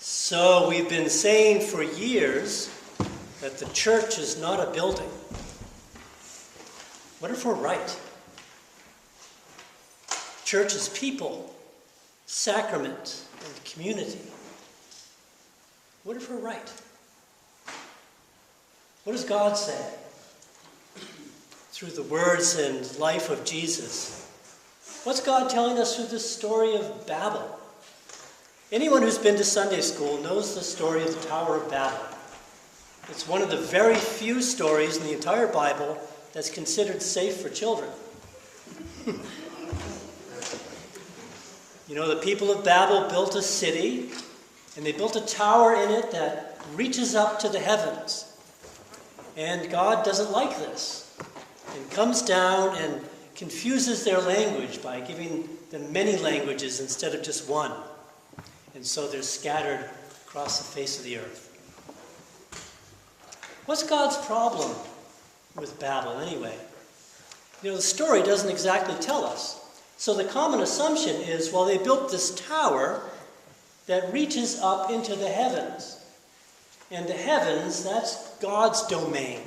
So we've been saying for years that the church is not a building. What if we're right? Church is people, sacrament, and community. What if we're right? What does God say through the words and life of Jesus? What's God telling us through this story of Babel? Anyone who's been to Sunday school knows the story of the Tower of Babel. It's one of the very few stories in the entire Bible that's considered safe for children. You know, the people of Babel built a city, and they built a tower in it that reaches up to the heavens. And God doesn't like this, and comes down and confuses their language by giving them many languages instead of just one. And so they're scattered across the face of the earth. What's God's problem with Babel anyway? You know, the story doesn't exactly tell us. So the common assumption is, well, they built this tower that reaches up into the heavens. And the heavens, that's God's domain,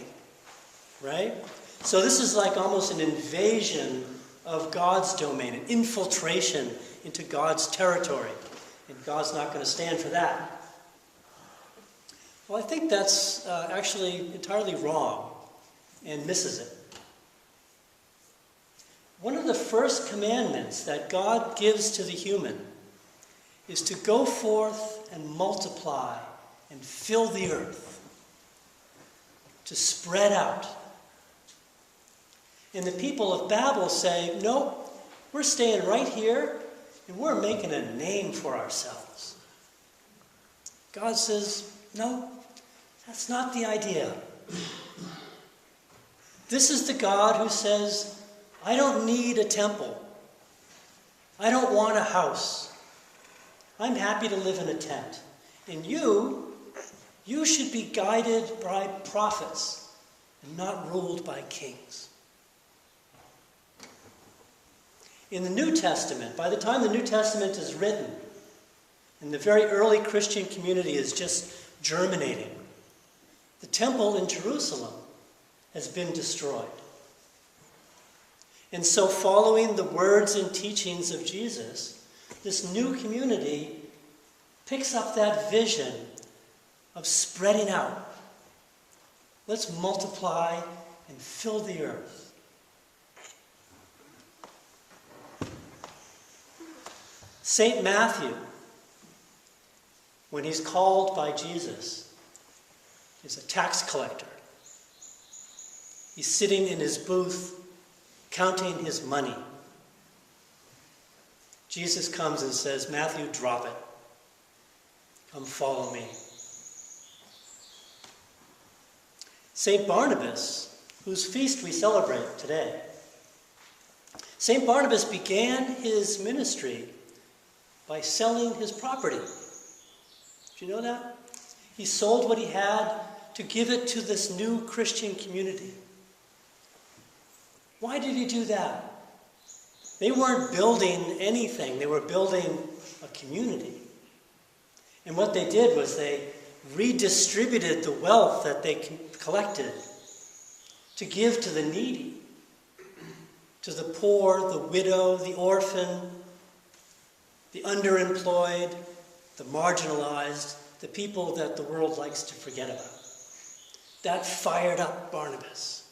right? So this is like almost an invasion of God's domain, an infiltration into God's territory. And God's not going to stand for that. Well, I think that's actually entirely wrong and misses it. One of the first commandments that God gives to the human is to go forth and multiply and fill the earth, to spread out. And the people of Babel say, no, we're staying right here and we're making a name for ourselves. God says, no, that's not the idea. This is the God who says, I don't need a temple. I don't want a house. I'm happy to live in a tent. And you should be guided by prophets and not ruled by kings. In the New Testament, by the time the New Testament is written, and the very early Christian community is just germinating, the temple in Jerusalem has been destroyed. And so following the words and teachings of Jesus, this new community picks up that vision of spreading out. Let's multiply and fill the earth. St. Matthew, when he's called by Jesus, is a tax collector. He's sitting in his booth counting his money. Jesus comes and says, Matthew, drop it. Come follow me. St. Barnabas, whose feast we celebrate today, St. Barnabas began his ministry by selling his property. Did you know that? He sold what he had to give it to this new Christian community. Why did he do that? They weren't building anything. They were building a community. And what they did was they redistributed the wealth that they collected to give to the needy, to the poor, the widow, the orphan, the underemployed, the marginalized, the people that the world likes to forget about. That fired up Barnabas.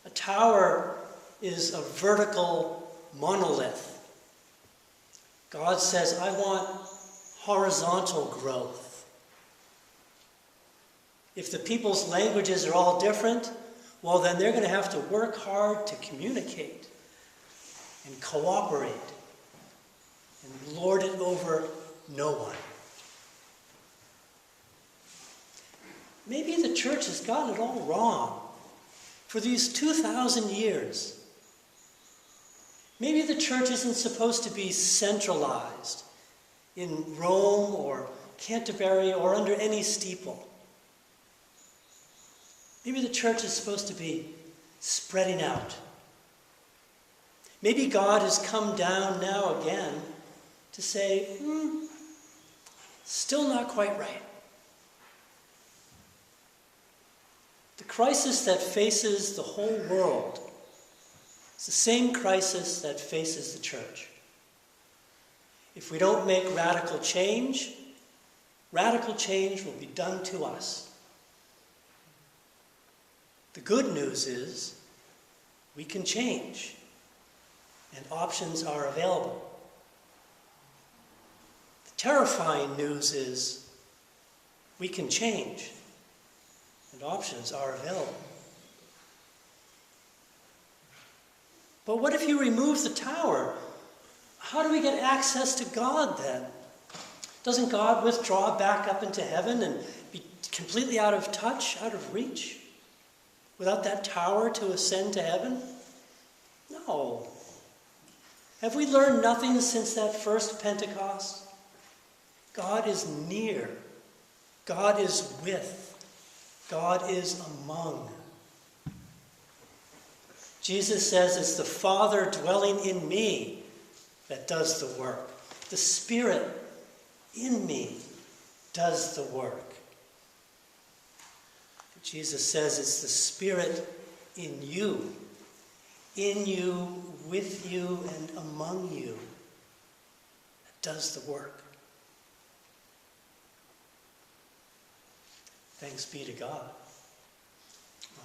A tower is a vertical monolith. God says, I want horizontal growth. If the people's languages are all different, well, then they're going to have to work hard to communicate and cooperate and lord it over no one. Maybe the church has gotten it all wrong. For these 2,000 years, maybe the church isn't supposed to be centralized in Rome or Canterbury or under any steeple. Maybe the church is supposed to be spreading out. Maybe God has come down now again to say, Still not quite right. The crisis that faces the whole world is the same crisis that faces the church. If we don't make radical change will be done to us. The good news is we can change, and options are available. The terrifying news is we can change, and options are available. But what if you remove the tower? How do we get access to God then? Doesn't God withdraw back up into heaven and be completely out of touch, out of reach, without that tower to ascend to heaven? No. Have we learned nothing since that first Pentecost? God is near. God is with. God is among. Jesus says it's the Father dwelling in me that does the work. The Spirit in me does the work. Jesus says it's the Spirit in you, with you, and among you that does the work. Thanks be to God.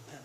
Amen.